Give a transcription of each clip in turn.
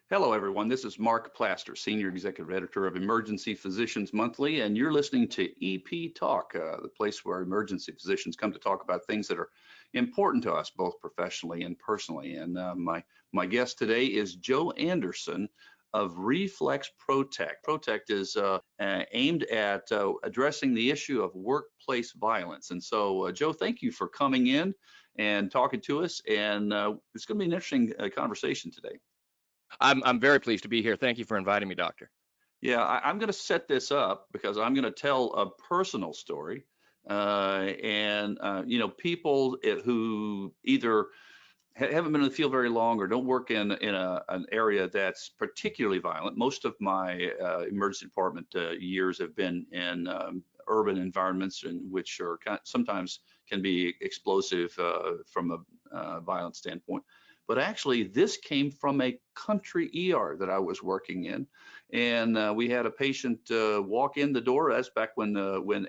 Hello, everyone. This is Mark Plaster, Senior Executive Editor of Emergency Physicians Monthly, and you're listening to EP Talk, the place where emergency physicians come to talk about things that are important to us, both professionally and personally. And my guest today is Joe Anderson of Reflex Protect. Protect is aimed at addressing the issue of workplace violence. And so, Joe, thank you for coming in and talking to us. And it's going to be an interesting conversation today. I'm very pleased to be here. Thank you for inviting me, Doctor. Yeah, I'm going to set this up because I'm going to tell a personal story. People who either haven't been in the field very long or don't work in an area that's particularly violent. Most of my emergency department years have been in urban environments, in which are sometimes can be explosive from a violent standpoint. But actually, this came from a country ER that I was working in, and we had a patient walk in the door. That's back when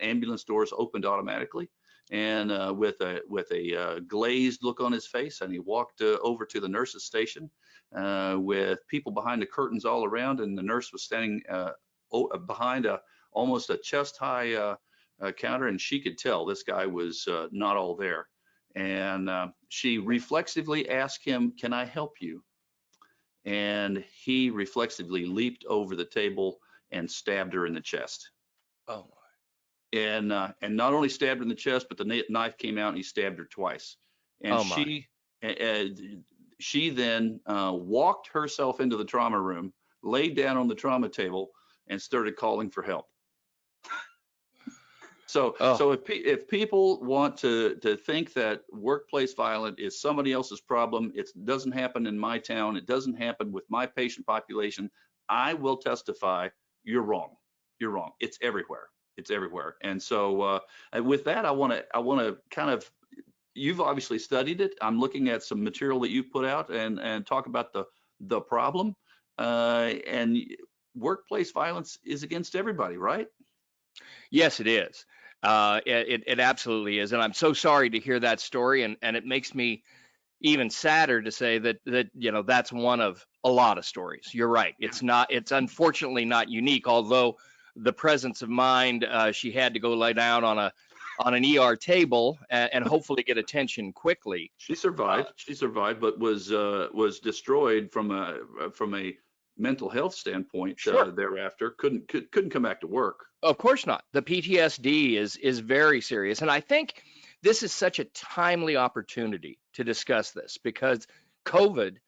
ambulance doors opened automatically, and with a glazed look on his face, and he walked over to the nurse's station with people behind the curtains all around, and the nurse was standing behind almost a chest-high counter, and she could tell this guy was not all there. And she reflexively asked him, "Can I help you?" And he reflexively leaped over the table and stabbed her in the chest. Oh, And not only stabbed her in the chest, but the knife came out and he stabbed her twice. And oh my. uh, she then walked herself into the trauma room, laid down on the trauma table, and started calling for help. So, Oh, if people want to think that workplace violence is somebody else's problem, it doesn't happen in my town, it doesn't happen with my patient population, I will testify you're wrong. You're wrong. It's everywhere. It's everywhere. And so, with that, I want to kind of, you've obviously studied it. I'm looking at some material that you've put out and talk about the problem. And workplace violence is against everybody, right? yes, it is. It absolutely is. And I'm so sorry to hear that story. And it makes me even sadder to say that that's one of a lot of stories. You're right. It's unfortunately not unique, although the presence of mind, she had to go lay down on an ER table and hopefully get attention quickly. She Uh, survived. She survived, but was destroyed from a mental health standpoint sure. thereafter. Couldn't come back to work. Of course not. The PTSD is very serious, and I think this is such a timely opportunity to discuss this because COVID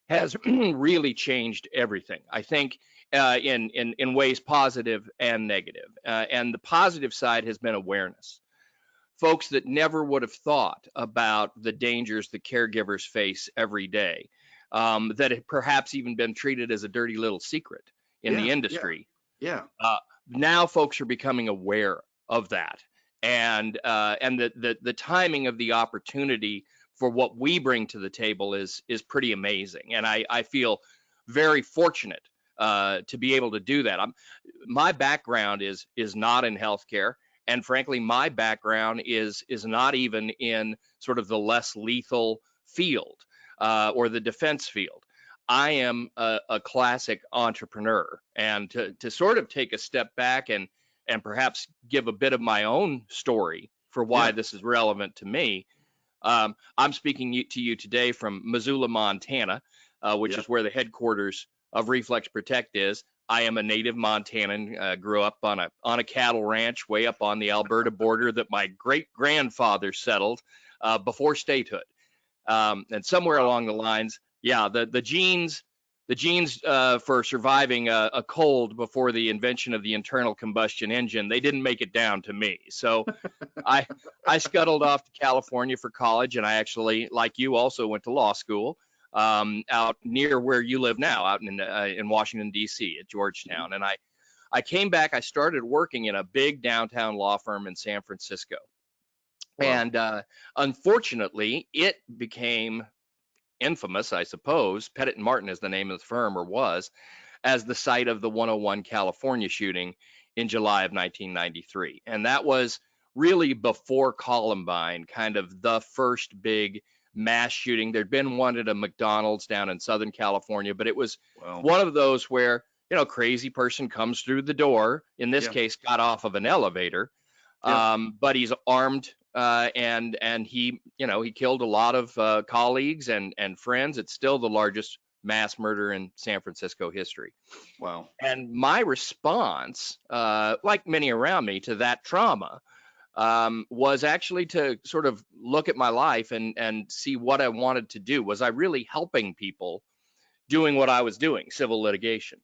has really changed everything. I think in ways positive and negative, and the positive side has been awareness. Folks that never would have thought about the dangers the caregivers face every day, that had perhaps even been treated as a dirty little secret in Yeah, the yeah, industry. yeah, uh, Now folks are becoming aware of that, and the timing of the opportunity for what we bring to the table is pretty amazing, and I feel very fortunate to be able to do that. My background is not in healthcare, and frankly, my background is not even in sort of the less lethal field or the defense field. I am a classic entrepreneur, and to sort of take a step back and perhaps give a bit of my own story for why yeah. this is relevant to me. I'm speaking to you today from Missoula, Montana, which Yeah. is where the headquarters of Reflex Protect is. I am a native Montanan, grew up on a cattle ranch way up on the Alberta border that my great grandfather settled before statehood. And somewhere Wow. along the lines, yeah, the genes for surviving a cold before the invention of the internal combustion engine, they didn't make it down to me. So I I scuttled off to California for college, and I actually, like you, also went to law school out near where you live now, out in Washington D.C. at Mhm. Georgetown. And I came back. I started working in a big downtown law firm in San Francisco, Wow. and unfortunately, it became infamous, I suppose. Pettit and Martin is the name of the firm, or was, as the site of the 101 California shooting in July of 1993. And that was really before Columbine, kind of the first big mass shooting. There'd been one at a McDonald's down in Southern California, but it was Wow. one of those where, crazy person comes through the door, in this Yeah. case, got off of an elevator, Yeah. but he's armed, and he killed a lot of colleagues and friends. It's still the largest mass murder in San Francisco history. Wow. And my response, like many around me, to that trauma was actually to sort of look at my life and see what I wanted to do. Was I really helping people doing what I was doing, civil litigation?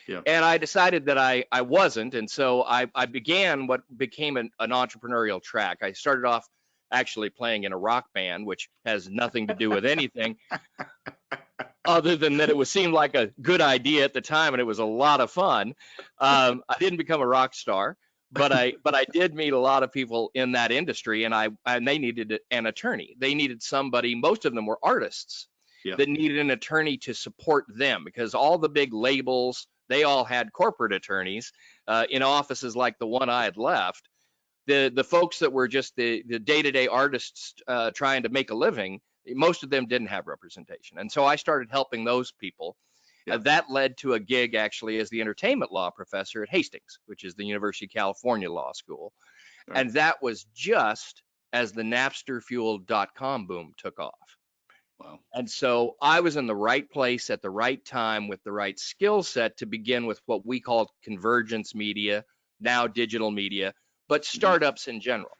Yeah. And I decided that I wasn't. And so I began what became an entrepreneurial track. I started off actually playing in a rock band, which has nothing to do with anything other than that it seemed like a good idea at the time, and it was a lot of fun. I didn't become a rock star, but I did meet a lot of people in that industry, and they needed an attorney. They needed somebody. Most of them were artists Yeah. that needed an attorney to support them, because all the big labels, they all had corporate attorneys in offices like the one I had left. The folks that were just the day-to-day artists trying to make a living, most of them didn't have representation. And so I started helping those people. Yeah. That led to a gig actually as the entertainment law professor at Hastings, which is the University of California Law School. Right. And that was just as the Napster-fueled.com boom took off. Wow. And so I was in the right place at the right time with the right skill set to begin with what we called convergence media, now digital media, but startups in general.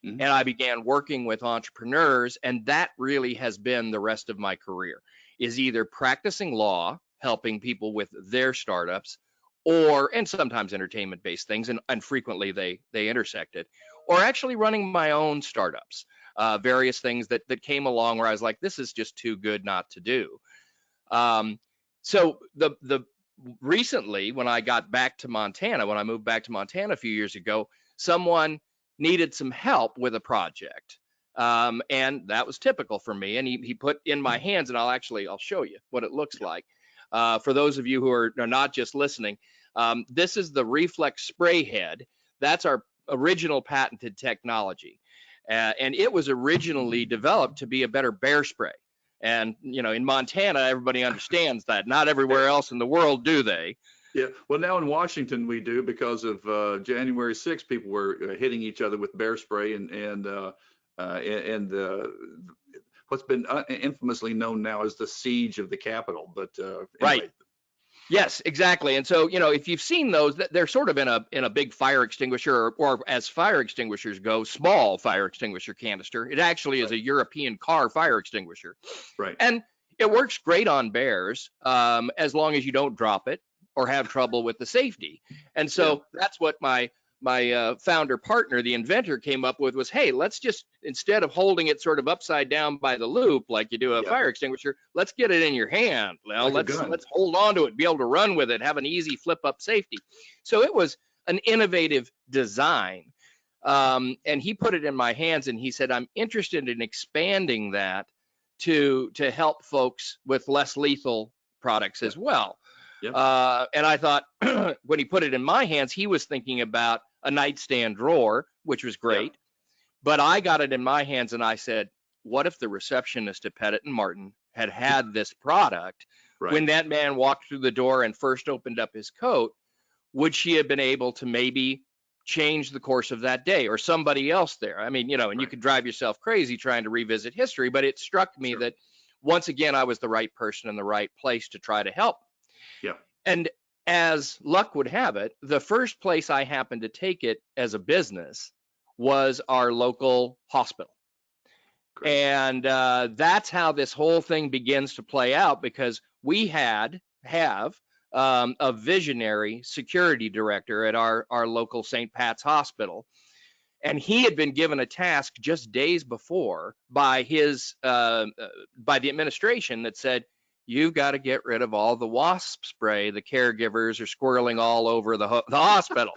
Mhm. And I began working with entrepreneurs, and that really has been the rest of my career, is either practicing law, helping people with their startups, and sometimes entertainment-based things, and frequently they intersected, or actually running my own startups, various things that came along where I was like, this is just too good not to do. So recently, when I got back to Montana, when I moved back to Montana a few years ago, someone needed some help with a project. And that was typical for me. And he put in my hands, and I'll show you what it looks like. For those of you who are not just listening, this is the Reflex spray head. That's our original patented technology. And it was originally developed to be a better bear spray. And, in Montana, everybody understands that. Not everywhere else in the world do they. Yeah, well, now in Washington we do, because of January 6th, people were hitting each other with bear spray, and what's been infamously known now as the siege of the Capitol. But anyway. Right. Yes, exactly. And so, if you've seen those, they're sort of in a big fire extinguisher, or as fire extinguishers go, small fire extinguisher canister. It actually is a European car fire extinguisher. Right. And it works great on bears, as long as you don't drop it or have trouble with the safety. And so that's what my founder partner, the inventor, came up with was, hey, let's just, instead of holding it sort of upside down by the loop like you do a fire extinguisher, let's get it in your hand. Well, Like let's hold on to it, be able to run with it, have an easy flip up safety. So it was an innovative design. And he put it in my hands, and he said, I'm interested in expanding that to help folks with less lethal products as well. Yep. And I thought, when he put it in my hands, he was thinking about a nightstand drawer, which was great. Yep. But I got it in my hands, and I said, what if the receptionist at Pettit and Martin had this product? Right. When that man walked through the door and first opened up his coat, would she have been able to maybe change the course of that day, or somebody else there? I mean, and you could drive yourself crazy trying to revisit history, but it struck me that once again, I was the right person in the right place to try to help. Yeah. And as luck would have it, the first place I happened to take it as a business was our local hospital. Great. And that's how this whole thing begins to play out, because we have a visionary security director at our local St. Pat's hospital. And he had been given a task just days before by the administration that said, you've got to get rid of all the wasp spray the caregivers are squirreling all over the hospital,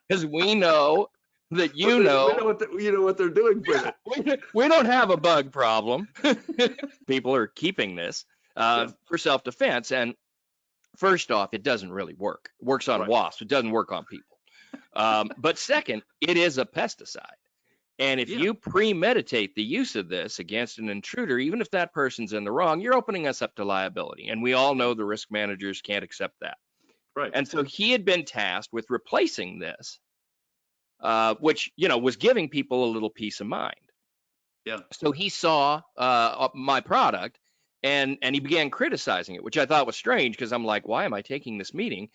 because we know that we know what they're doing with it. We don't have a bug problem. People are keeping this for self-defense, and first off, it doesn't really work. It works on wasps. It doesn't work on people. But second, it is a pesticide. And if Yeah. you premeditate the use of this against an intruder, even if that person's in the wrong, you're opening us up to liability. And we all know the risk managers can't accept that. Right. And so he had been tasked with replacing this, which, was giving people a little peace of mind. Yeah. So he saw my product and he began criticizing it, which I thought was strange because I'm like, why am I taking this meeting?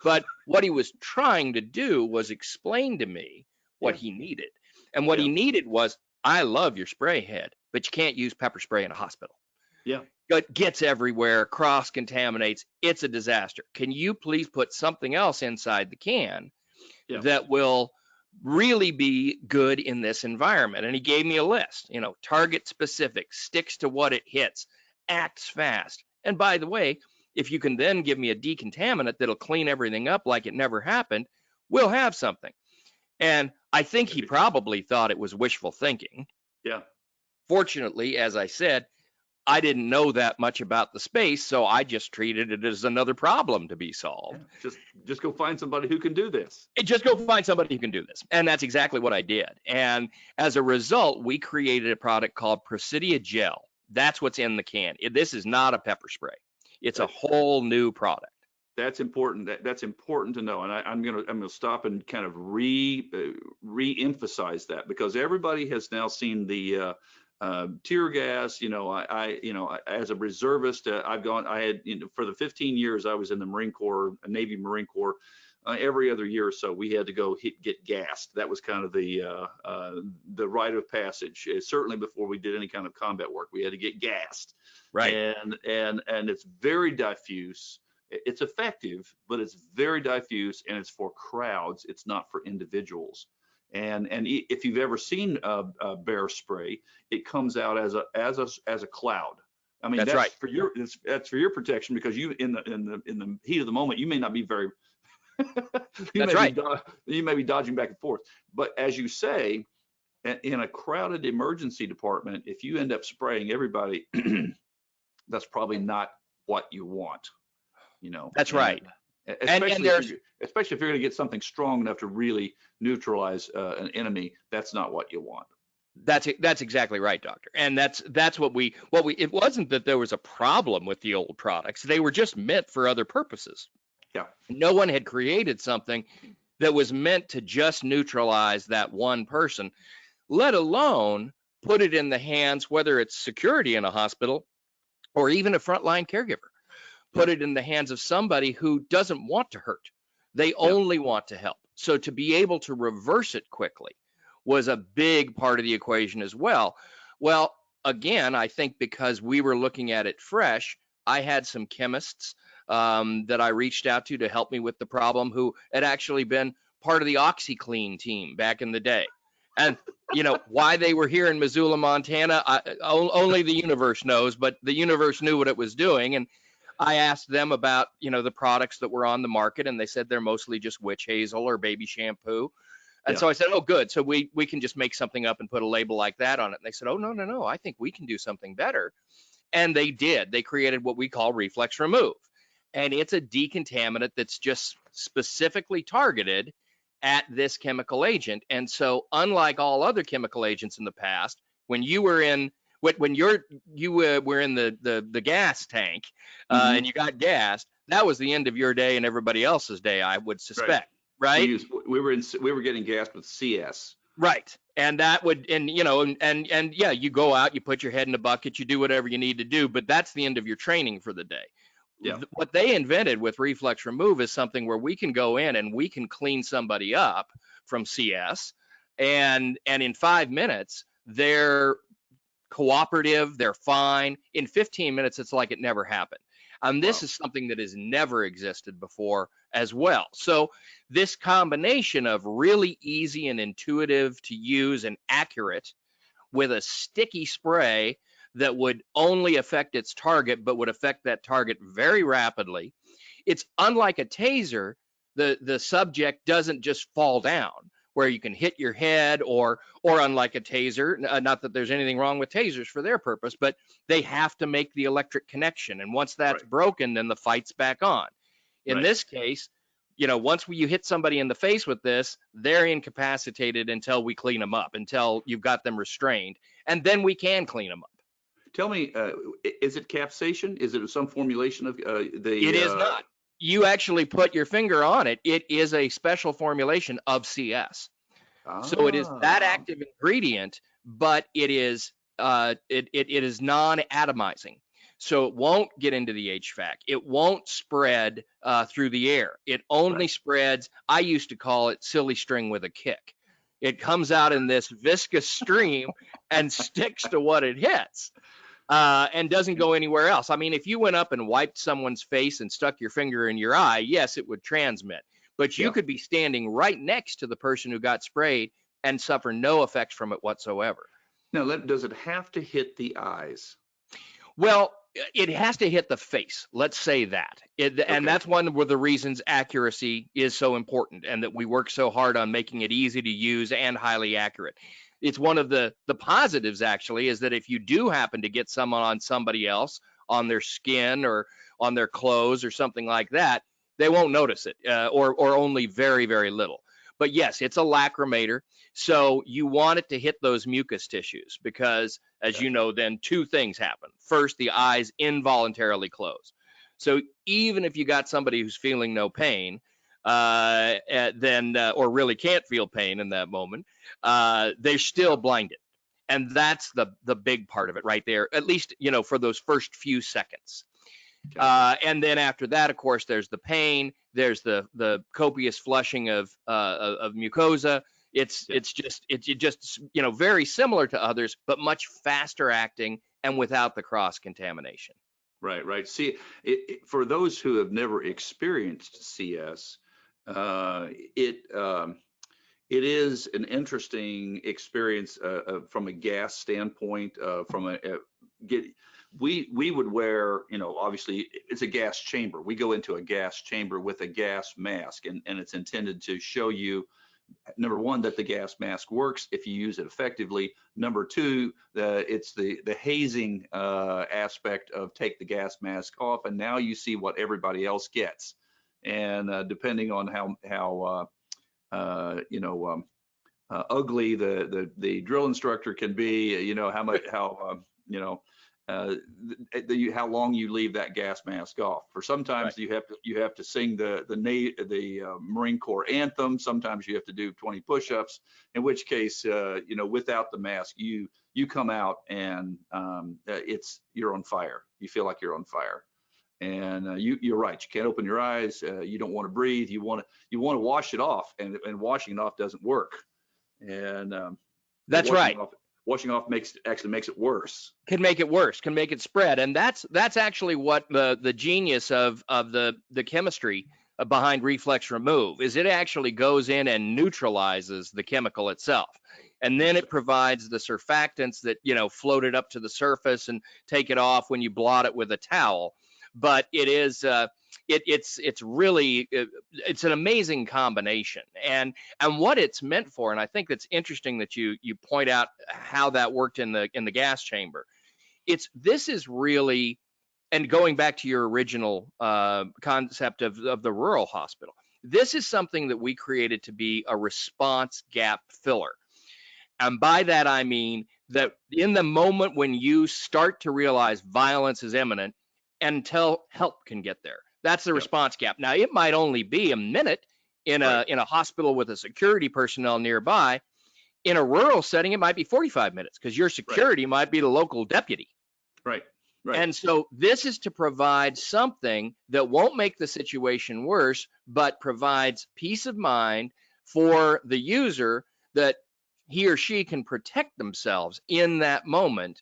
But what he was trying to do was explain to me what Yeah. he needed. And what he Yeah. needed was, I love your spray head, but you can't use pepper spray in a hospital. Yeah. It gets everywhere, cross contaminates. It's a disaster. Can you please put something else inside the can Yeah. that will really be good in this environment? And he gave me a list, target specific, sticks to what it hits, acts fast. And by the way, if you can then give me a decontaminant that'll clean everything up like it never happened, we'll have something. And I think he probably thought it was wishful thinking. Yeah. Fortunately, as I said, I didn't know that much about the space, so I just treated it as another problem to be solved. Yeah. Just go find somebody who can do this. And just go find somebody who can do this. And that's exactly what I did. And as a result, we created a product called Presidia Gel. That's what's in the can. This is not a pepper spray. It's a whole new product. That's important. That's important to know. And I'm gonna stop and kind of re-emphasize that, because everybody has now seen the tear gas. As a reservist, I had, for the 15 years I was in the Marine Corps, Navy Marine Corps, every other year or so we had to go get gassed. That was kind of the rite of passage. Certainly before we did any kind of combat work, we had to get gassed. Right. And it's very diffuse. It's effective, but it's very diffuse, and it's for crowds. It's not for individuals. And if you've ever seen a bear spray, it comes out as a cloud. I mean, that's right. That's for your protection, because you in the heat of the moment, you may not be very That's right. You may be dodging back and forth. But as you say, in a crowded emergency department, if you end up spraying everybody, that's probably not what you want. That's right. Especially if you're going to get something strong enough to really neutralize an enemy, that's not what you want. That's exactly right, Doctor. And that's what we it wasn't that there was a problem with the old products. They were just meant for other purposes. Yeah. No one had created something that was meant to just neutralize that one person, let alone put it in the hands, whether it's security in a hospital or even a frontline caregiver. Put it in the hands of somebody who doesn't want to hurt. They only want to help. So to be able to reverse it quickly was a big part of the equation as well. Well, again, I think because we were looking at it fresh, I had some chemists that I reached out to help me with the problem, who had actually been part of the OxyClean team back in the day. And why they were here in Missoula, Montana, only the universe knows, but the universe knew what it was doing. And I asked them about, the products that were on the market, and they said they're mostly just witch hazel or baby shampoo. And so I said, oh, good. So we can just make something up and put a label like that on it. And they said, oh, no, I think we can do something better. And they did. They created what we call Reflex Remove. And it's a decontaminant that's just specifically targeted at this chemical agent. And so unlike all other chemical agents in the past, when you were in you were in the gas tank and you got gassed, that was the end of your day and everybody else's day, I would suspect, right? We were getting gassed with CS. Right. And that would, and yeah, you go out, you put your head in a bucket, you do whatever you need to do, but that's the end of your training for the day. Yeah. What they invented with Reflex Remove is something where we can go in and we can clean somebody up from CS, and in 5 minutes, they're cooperative, they're fine. In 15 minutes, it's like it never happened. This is something that has never existed before as well. So this combination of really easy and intuitive to use and accurate with a sticky spray that would only affect its target, but would affect that target very rapidly. It's unlike a taser. The subject doesn't just fall down where you can hit your head, or unlike a taser, not that there's anything wrong with tasers for their purpose, but they have to make the electric connection. And once that's broken, then the fight's back on. In this case, once you hit somebody in the face with this, they're incapacitated until we clean them up, until you've got them restrained, and then we can clean them up. Tell me, is it capsation? Is it some formulation of It is not. You actually put your finger on it. It is a special formulation of CS. So it is that Ah, active ingredient, but it is it is non-atomizing. So it won't get into the HVAC. It won't spread through the air. It only right. spreads. I used to call it silly string with a kick. It comes out in this viscous stream and sticks to what it hits. And doesn't go anywhere else. I mean, if you went up and wiped someone's face and stuck your finger in your eye, yes, it would transmit. But you Yeah. could be standing right next to the person who got sprayed and suffer no effects from it whatsoever. Now, does it have to hit the eyes? Well, it has to hit the face. Let's say that. And Okay. that's one of the reasons accuracy is so important, and that we work so hard on making it easy to use and highly accurate. It's one of the positives, actually, is that if you do happen to get someone on somebody else, on their skin or on their clothes or something like that, they won't notice it, or only very, very little. But yes, it's a lacrimator. So you want it to hit those mucous tissues, because, as you Gotcha. know, then two things happen. First, the eyes involuntarily close. So even if you got somebody who's feeling no pain, then or really can't feel pain in that moment, they're still blinded. And that's the big part of it right there, at least, for those first few seconds. Gotcha. And then after that, of course, there's the pain, there's the copious flushing of mucosa. It's Yeah. just very similar to others, but much faster acting and without the cross contamination. Right, right. See, for those who have never experienced CS, uh, it it is an interesting experience from a gas standpoint. From a get, we would wear, obviously it's a gas chamber. We go into a gas chamber with a gas mask, and it's intended to show you, number one, that the gas mask works if you use it effectively. Number two, it's the hazing aspect of take the gas mask off, and now you see what everybody else gets. And depending on how ugly the drill instructor can be, how much how how long you leave that gas mask off. For Right. sometimes you have to sing the Marine Corps anthem. Sometimes you have to do 20 push-ups. In which case, without the mask, you come out and you're on fire. You feel like you're on fire. And you're right. You can't open your eyes. You don't want to breathe. You want to wash it off, and washing it off doesn't work. And That's right. washing off actually makes it worse. Can make it worse, can make it spread. And that's actually what the genius of the chemistry behind Reflex Remove is. It actually goes in and neutralizes the chemical itself. And then it provides the surfactants that, float it up to the surface and take it off when you blot it with a towel. But it is it's really it's an amazing combination, and what it's meant for. And I think that's interesting that you point out how that worked in the gas chamber. This is really, and going back to your original concept of the rural hospital, this is something that we created to be a response gap filler. And by that I mean that in the moment when you start to realize violence is imminent, until help can get there. That's the Yep. response gap. Now, it might only be a minute in Right. a hospital with a security personnel nearby. In a rural setting, it might be 45 minutes, because your Right. security might be the local deputy. Right. Right. And so this is to provide something that won't make the situation worse, but provides peace of mind for the user, that he or she can protect themselves in that moment,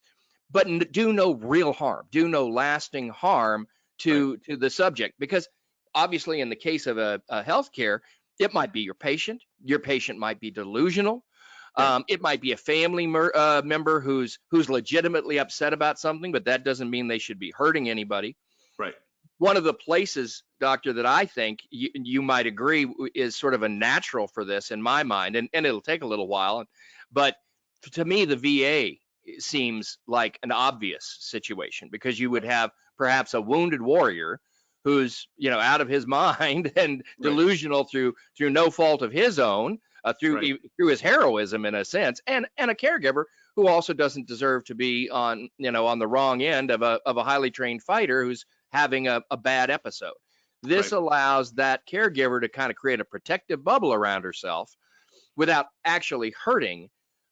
but do no real harm, do no lasting harm Right. to the subject. Because obviously, in the case of a healthcare, it might be your patient. Your patient might be delusional. Yeah. It might be a family member who's legitimately upset about something, but that doesn't mean they should be hurting anybody. Right. One of the places, doctor, that I think you might agree is sort of a natural for this in my mind, and it'll take a little while, but to me, the VA seems like an obvious situation, because you would have perhaps a wounded warrior who's, out of his mind and Right. delusional through no fault of his own, Right. through his heroism in a sense, and a caregiver who also doesn't deserve to be on, on the wrong end of a highly trained fighter who's having a bad episode. This Right. allows that caregiver to kind of create a protective bubble around herself without actually hurting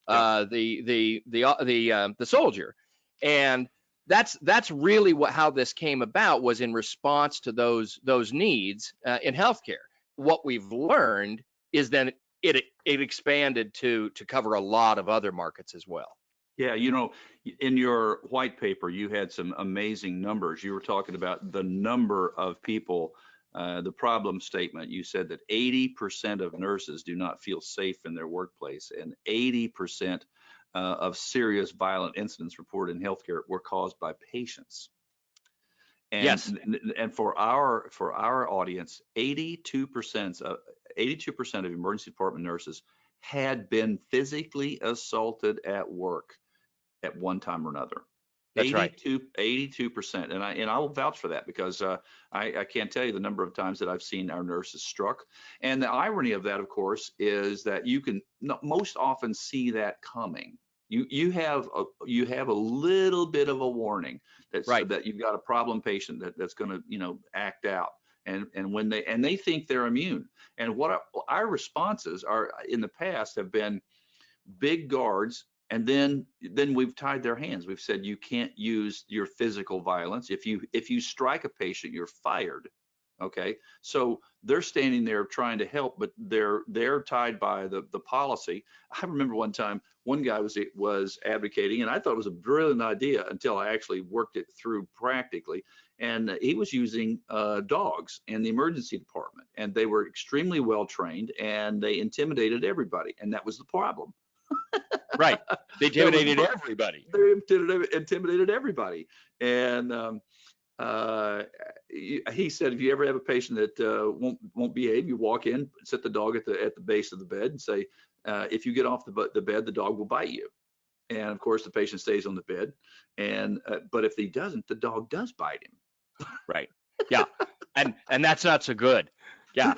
Yeah. the soldier. And that's really how this came about, was in response to those needs in healthcare. What we've learned is that it expanded to cover a lot of other markets as well. Yeah, in your white paper, you had some amazing numbers. You were talking about the number of people, the problem statement. You said that 80% of nurses do not feel safe in their workplace, and 80% of serious violent incidents reported in healthcare were caused by patients. Yes, And for our audience, 82% of emergency department nurses had been physically assaulted at work at one time or another. that's right. 82%. And I will vouch for that, because I can't tell you the number of times that I've seen our nurses struck. And the irony of that, of course, is that you can most often see that coming. You have a little bit of a warning Right. that you've got a problem patient that's going to act out. And when they think they're immune. And what our responses are in the past have been big guards, and then we've tied their hands. We've said you can't use your physical violence. If you strike a patient, you're fired. Okay, so they're standing there trying to help, but they're tied by the policy. I remember one time one guy was advocating, and I thought it was a brilliant idea until I actually worked it through practically. And he was using dogs in the emergency department, and they were extremely well trained, and they intimidated everybody, and that was the problem. Right. They That was intimidated everybody. They intimidated everybody. And he said, if you ever have a patient that won't behave, you walk in, set the dog at the base of the bed, and say, if you get off the bed, the dog will bite you. And of course, the patient stays on the bed. And but if he doesn't, the dog does bite him. Right. Yeah. And that's not so good. Yeah.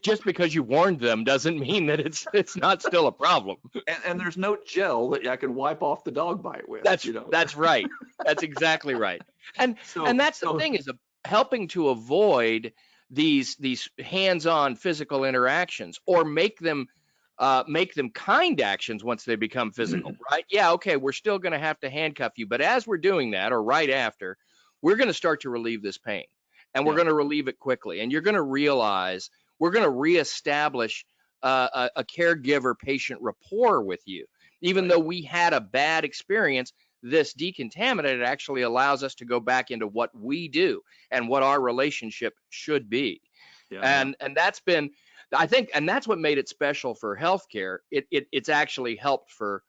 Just because you warned them doesn't mean that it's not still a problem. And there's no gel that I can wipe off the dog bite with. That's right. That's exactly right. And that's the thing, is helping to avoid these hands-on physical interactions, or make them kind actions once they become physical, right? Yeah, okay, we're still going to have to handcuff you, but as we're doing that, or right after, we're going to start to relieve this pain, and we're going to relieve it quickly. And you're going to realize we're going to reestablish a caregiver-patient rapport with you. Even though we had a bad experience, this decontaminant actually allows us to go back into what we do and what our relationship should be. And that's been, I think, and that's what made it special for healthcare. It's actually helped for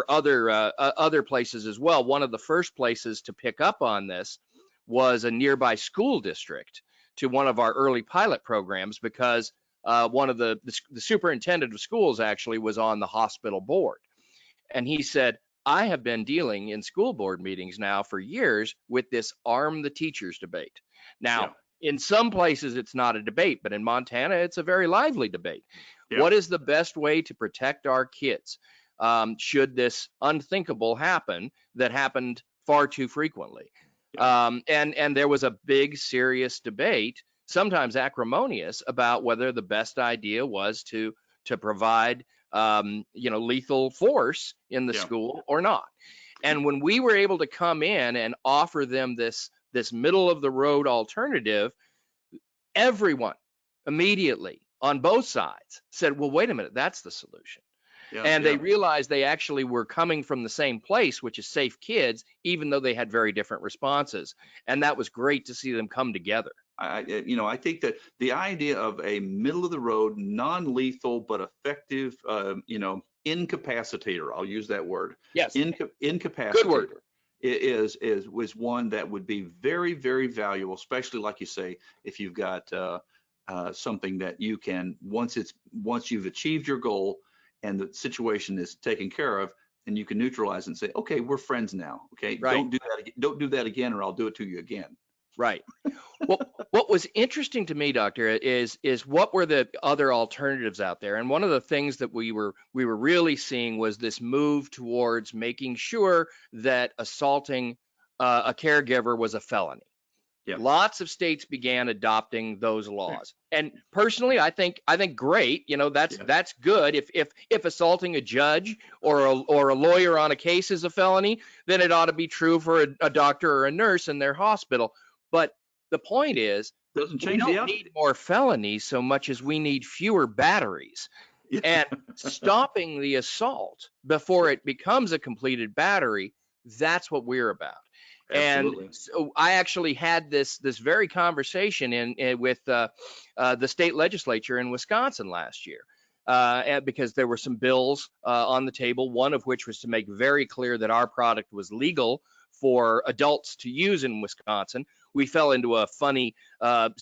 other places as well. One of the first places to pick up on this was a nearby school district to one of our early pilot programs, because one of the superintendent of schools actually was on the hospital board. And he said, I have been dealing in school board meetings now for years with this arm the teachers debate. Now, in some places it's not a debate, but in Montana, it's a very lively debate. Yeah. What is the best way to protect our kids should this unthinkable happen that happened far too frequently? And there was a big, serious debate, sometimes acrimonious, about whether the best idea was to provide lethal force in the school or not. And when we were able to come in and offer them this middle of the road alternative, everyone immediately on both sides said, well, wait a minute, that's the solution. They realized they actually were coming from the same place, which is safe kids, even though they had very different responses. And that was great to see them come together. I think that the idea of a middle of the road, non-lethal but effective, incapacitator, I'll use that word. Yes. Incapacitator. Good word. Was one that would be very, very valuable, especially like you say, if you've got something that you can, once you've achieved your goal and the situation is taken care of, and you can neutralize and say, okay, we're friends now. Okay, right. Don't do that again, or I'll do it to you again. Right. Well, what was interesting to me, doctor, is what were the other alternatives out there? And one of the things that we were really seeing was this move towards making sure that assaulting a caregiver was a felony. Yeah. Lots of states began adopting those Right. laws. And personally, I think great, that's Yeah. that's good. If assaulting a judge or a lawyer on a case is a felony, then it ought to be true for a doctor or a nurse in their hospital. But the point is, Doesn't we change the don't outcome. need more felonies so much as we need fewer batteries. Yeah. And stopping the assault before Yeah. it becomes a completed battery, that's what we're about. And Absolutely. so I actually had this very conversation with the state legislature in Wisconsin last year, and because there were some bills on the table, one of which was to make very clear that our product was legal for adults to use in Wisconsin. We fell into a funny,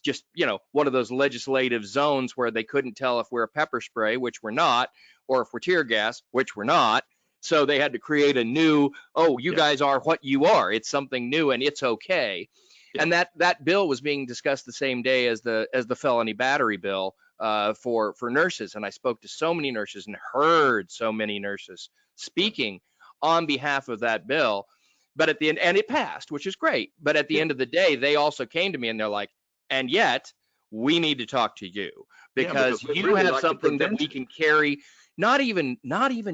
just one of those legislative zones where they couldn't tell if we're a pepper spray, which we're not, or if we're tear gas, which we're not. So they had to create a new, oh, you Yeah. guys are what you are. It's something new and it's okay. Yeah. And that bill was being discussed the same day as the felony battery bill for nurses. And I spoke to so many nurses and heard so many nurses Yeah. speaking on behalf of that bill. But at the end, and it passed, which is great. But at the Yeah. end of the day, they also came to me and they're like, and yet we need to talk to you Yeah, because because we you really have like to something that prevent we it. can carry, not even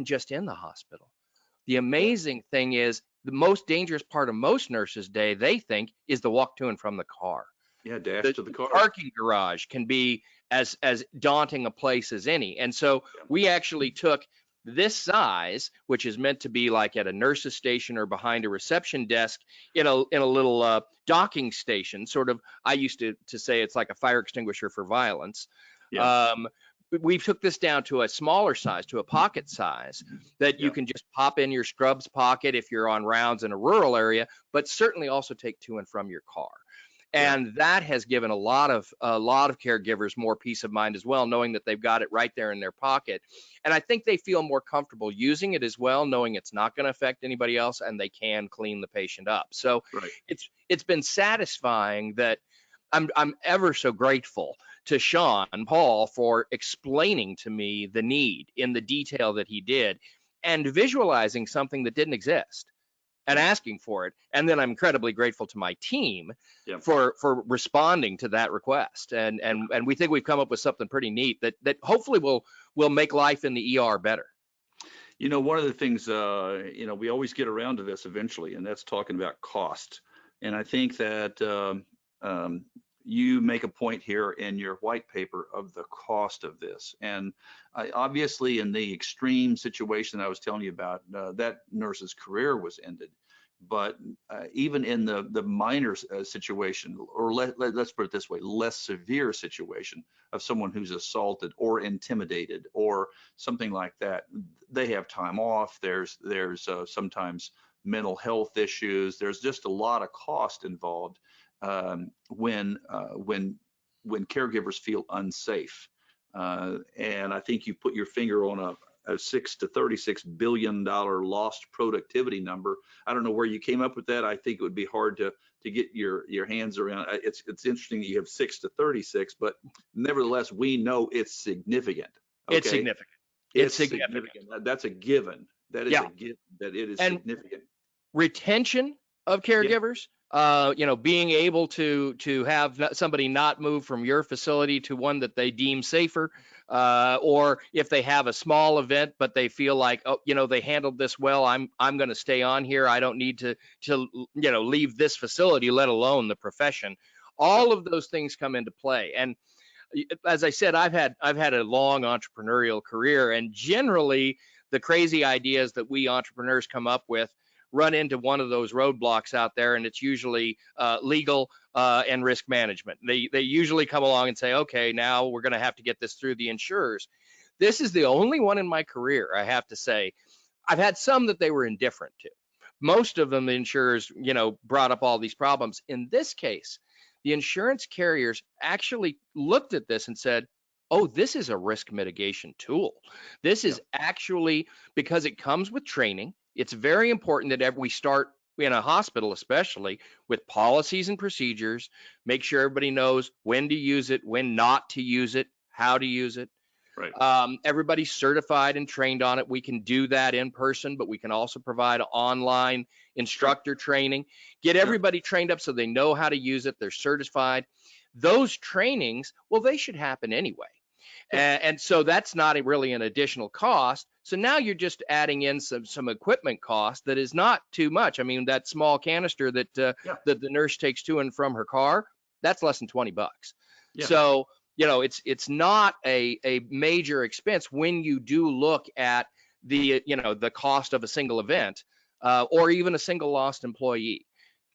just in the hospital. The Yeah. amazing thing is the most dangerous part of most nurses' day, they think, is the walk to and from the car. Yeah. Dash The to the car. parking garage can be as daunting a place as any. And so Yeah. we actually took this size, which is meant to be like at a nurse's station or behind a reception desk in a little docking station, sort of. I used to say it's like a fire extinguisher for violence. Yeah. Um, we took this down to a smaller size, to a pocket size, that you Yeah. can just pop in your scrubs pocket if you're on rounds in a rural area, but certainly also take to and from your car. Yeah. And that has given a lot of caregivers more peace of mind as well, knowing that they've got it right there in their pocket. And I think they feel more comfortable using it as well, knowing it's not going to affect anybody else and they can clean the patient up. So Right. it's been satisfying that I'm ever so grateful to Sean Paul for explaining to me the need in the detail that he did and visualizing something that didn't exist and Yeah. asking for it. And then I'm incredibly grateful to my team Yeah. for responding to that request. And we think we've come up with something pretty neat that hopefully will make life in the ER better. One of the things, we always get around to this eventually, and that's talking about cost. And I think that you make a point here in your white paper of the cost of this. And obviously, in the extreme situation I was telling you about, that nurse's career was ended. But even in the minor situation, or let's put it this way, less severe situation of someone who's assaulted or intimidated or something like that, they have time off. There's sometimes mental health issues. There's just a lot of cost involved when caregivers feel unsafe. And I think you put your finger on a $6 to $36 billion lost productivity number. I don't know where you came up with that. I think it would be hard to get your hands around. It's interesting that you have 6 to 36, but nevertheless, we know it's significant. Okay? It's significant. It's significant. That's a given. That is Yeah. a given that it is And significant. retention of Yeah. caregivers, being able to have somebody not move from your facility to one that they deem safer, or if they have a small event but they feel like, oh, they handled this well, I'm going to stay on here, I don't need to leave this facility, let alone the profession. All of those things come into play. And as I said, I've had a long entrepreneurial career, and generally the crazy ideas that we entrepreneurs come up with run into one of those roadblocks out there, and it's usually legal and risk management. They usually come along and say, okay, now we're going to have to get this through the insurers. This is the only one in my career, I have to say. I've had some that they were indifferent to. Most of them, the insurers, brought up all these problems. In this case, the insurance carriers actually looked at this and said, oh, this is a risk mitigation tool. This is actually, because it comes with training, it's very important that we start in a hospital, especially with policies and procedures, make sure everybody knows when to use it, when not to use it, how to use it. Right. Everybody's certified and trained on it. We can do that in person, but we can also provide online instructor training, get Sure. everybody trained up so they know how to use it. They're certified. Those trainings, well, they should happen anyway. Yeah. And so that's not really an additional cost. So now you're just adding in some equipment cost that is not too much. I mean, that small canister that Yeah. that the nurse takes to and from her car, that's less than $20. Yeah. So it's not a major expense when you do look at the cost of a single event, or even a single lost employee.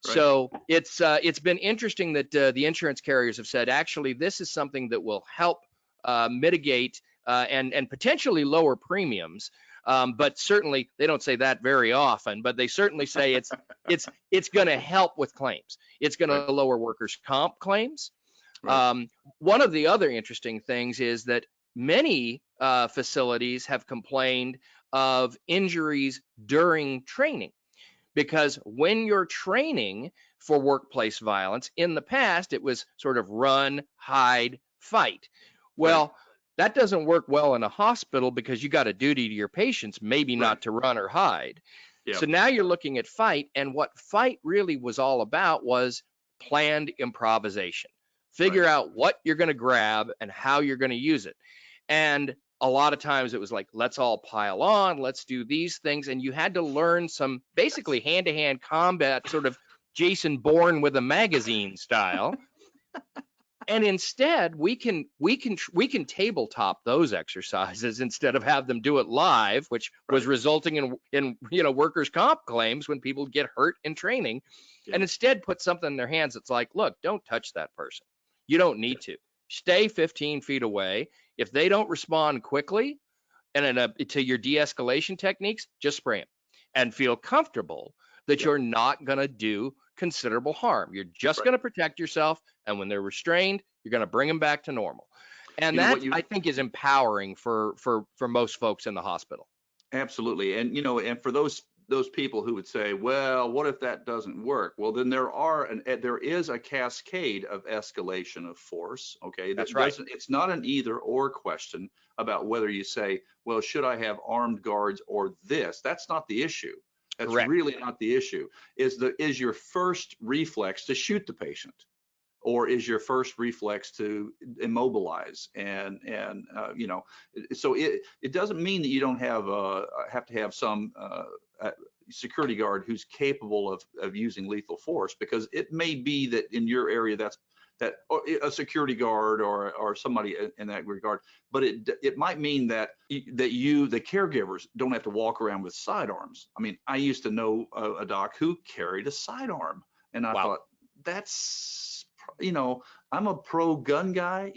Right. So it's been interesting that the insurance carriers have said, actually, this is something that will help mitigate and potentially lower premiums. But certainly they don't say that very often, but they certainly say it's going to help with claims. It's going Right. to lower workers' comp claims. Right. One of the other interesting things is that many facilities have complained of injuries during training, because when you're training for workplace violence, in the past, it was sort of run, hide, fight. Right. Well, that doesn't work well in a hospital because you got a duty to your patients, maybe Right. not to run or hide. Yeah. So now you're looking at fight, and what fight really was all about was planned improvisation. Figure Right. out what you're going to grab and how you're going to use it. And a lot of times it was like, let's all pile on, let's do these things. And you had to learn some basically hand-to-hand combat, sort of Jason Bourne with a magazine style. And instead, we can tabletop those exercises instead of have them do it live, which was Right. resulting in workers' comp claims when people get hurt in training. Yeah. And instead put something in their hands that's like, look, don't touch that person. You don't need to. Stay 15 feet away. If they don't respond quickly and to your de-escalation techniques, just spray them and feel comfortable that Yeah. you're not going to do considerable harm. You're just Right. going to protect yourself, and when they're restrained, you're going to bring them back to normal. And You know what that, you I think, is empowering for most folks in the hospital. Absolutely. And and for those people who would say, well, what if that doesn't work? Well, then there is a cascade of escalation of force. Okay. That's That right. doesn't It's not an either or question about whether you say, well, should I have armed guards or this? That's not the issue. That's Correct. really not the issue. Is your first reflex to shoot the patient? Or is your first reflex to immobilize? So it doesn't mean that you don't have to have some security guard who's capable of using lethal force, because it may be that in your area or a security guard or somebody in that regard, but it might mean that the caregivers don't have to walk around with sidearms. I mean, I used to know a doc who carried a sidearm, and I Wow. thought, that's, I'm a pro gun guy,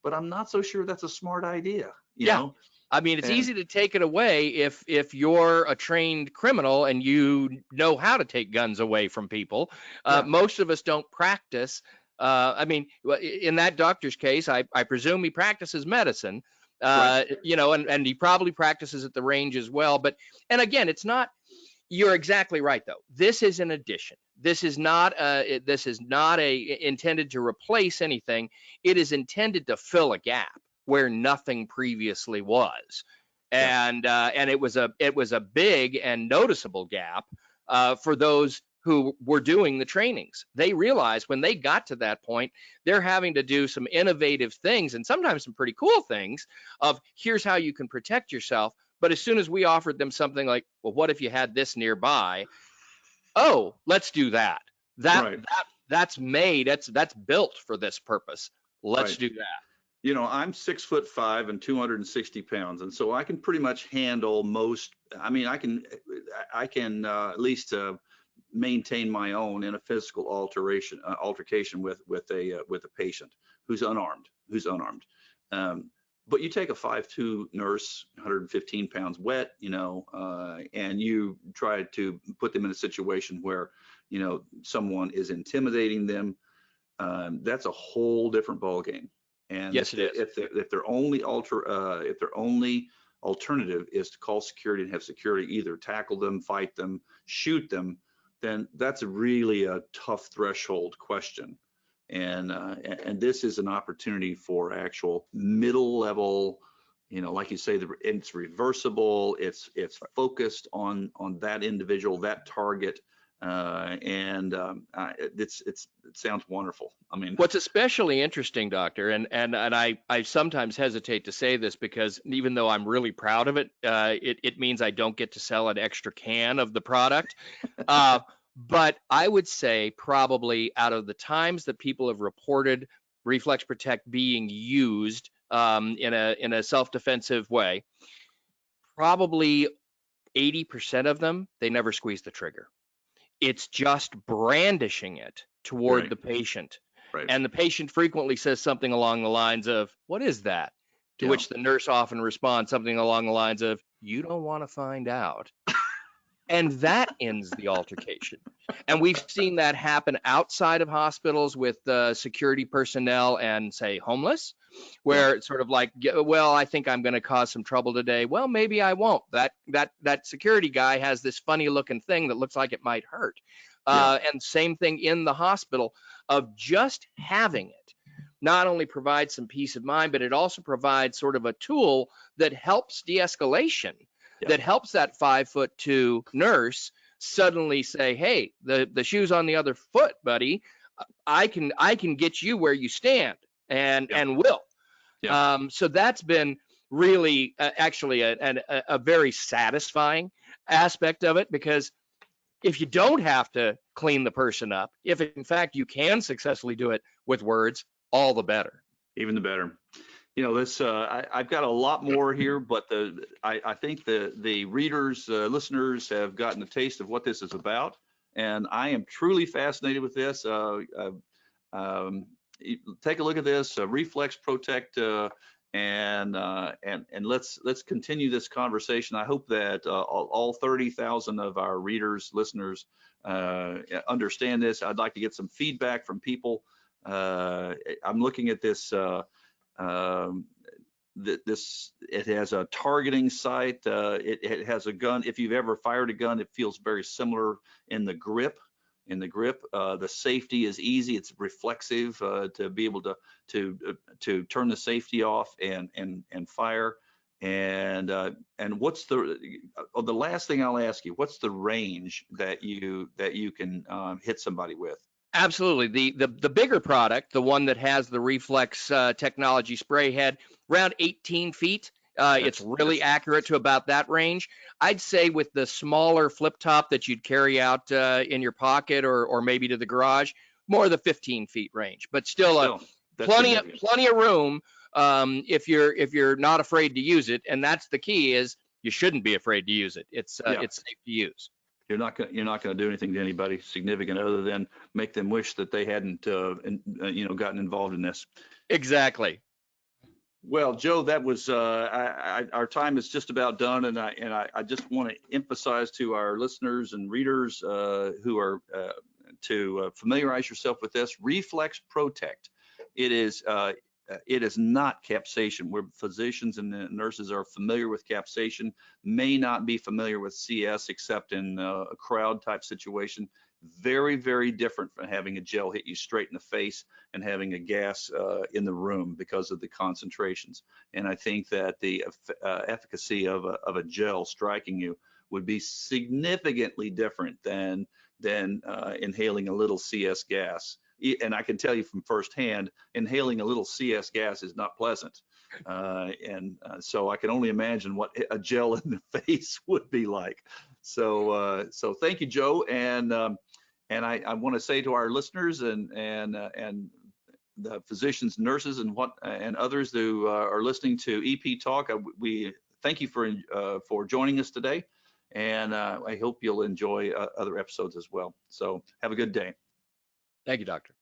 but I'm not so sure that's a smart idea, Yeah. I mean, it's and easy to take it away if you're a trained criminal and you know how to take guns away from people. yeah, Most of us don't practice. I mean, in that doctor's case, I presume he practices medicine, right, and he probably practices at the range as well. But, and again, it's not, you're exactly right, though. This is an addition. This is not intended to replace anything. It is intended to fill a gap where nothing previously was, yeah, and it was a big and noticeable gap for those who were doing the trainings. They realized when they got to that point, they're having to do some innovative things and sometimes some pretty cool things of, here's how you can protect yourself. But as soon as we offered them something like, well, what if you had this nearby? Oh, let's do that. right, That's built for this purpose. Let's right. do that. I'm 6'5" and 260 pounds, and so I can pretty much handle most. I mean, I can at least maintain my own in a physical altercation with a patient who's unarmed. But you take a 5'2" nurse, 115 pounds wet, and you try to put them in a situation where, someone is intimidating them. That's a whole different ballgame. And Yes, it is. if their only alternative is to call security and have security either tackle them, fight them, shoot them, then that's really a tough threshold question. And this is an opportunity for actual middle level, like you say, it's reversible, it's focused on that individual, that target, it sounds wonderful. I mean, What's especially interesting, Doctor, and I sometimes hesitate to say this because even though I'm really proud of it, it means I don't get to sell an extra can of the product. But I would say probably out of the times that people have reported Reflex Protect being used in a self-defensive way, probably 80% of them, they never squeeze the trigger. It's just brandishing it toward right, the patient. right, And the patient frequently says something along the lines of, "What is that?" To yeah, which the nurse often responds something along the lines of, "You don't want to find out." And that ends the altercation. And we've seen that happen outside of hospitals with security personnel and, say, homeless, yeah, where it's sort of like, well, I think I'm going to cause some trouble today. Well, maybe I won't. That security guy has this funny looking thing that looks like it might hurt. yeah, And same thing in the hospital, of just having it not only provides some peace of mind, but it also provides sort of a tool that helps de-escalation, yeah, that helps that 5'2" nurse suddenly say, "Hey, the shoe's on the other foot, buddy. I can get you where you stand," yeah, and will. yeah. So that's been really actually a very satisfying aspect of it, because if you don't have to clean the person up, if in fact you can successfully do it with words, all the better. Even the better. This I've got a lot more here, but I think the readers, listeners have gotten a taste of what this is about, and I am truly fascinated with this. Um, Take a look at this, Reflex Protect, and let's continue this conversation. I hope that all 30,000 of our readers, listeners, understand this. I'd like to get some feedback from people. I'm looking at this. Um, it has a targeting sight. It has a gun. If you've ever fired a gun, it feels very similar in the grip. The safety is easy. It's reflexive to be able to turn the safety off and fire. And what's the last thing I'll ask you? What's the range that you can hit somebody with? Absolutely. The bigger product, the one that has the reflex technology spray head, around 18 feet. It's really accurate to about that range. I'd say with the smaller flip top that you'd carry out in your pocket, or maybe to the garage, more the 15 feet range, but still that's plenty of room if you're not afraid to use it. And that's the key, is you shouldn't be afraid to use it. It's safe to use. You're not going to do anything to anybody significant other than make them wish that they hadn't gotten involved in this. Exactly. Well, Joe, that was our time is just about done, and I just want to emphasize to our listeners and readers who are to familiarize yourself with this Reflex Protect. It is not capsation. Where physicians and nurses are familiar with capsation, may not be familiar with CS except in a crowd type situation. Very, very different from having a gel hit you straight in the face and having a gas in the room because of the concentrations. And I think that the efficacy of a gel striking you would be significantly different than inhaling a little CS gas. And I can tell you from firsthand, inhaling a little CS gas is not pleasant. So I can only imagine what a gel in the face would be like. So thank you, Joe. And I want to say to our listeners and the physicians, nurses, and others who are listening to EP Talk, we thank you for joining us today. And I hope you'll enjoy other episodes as well. So have a good day. Thank you, Doctor.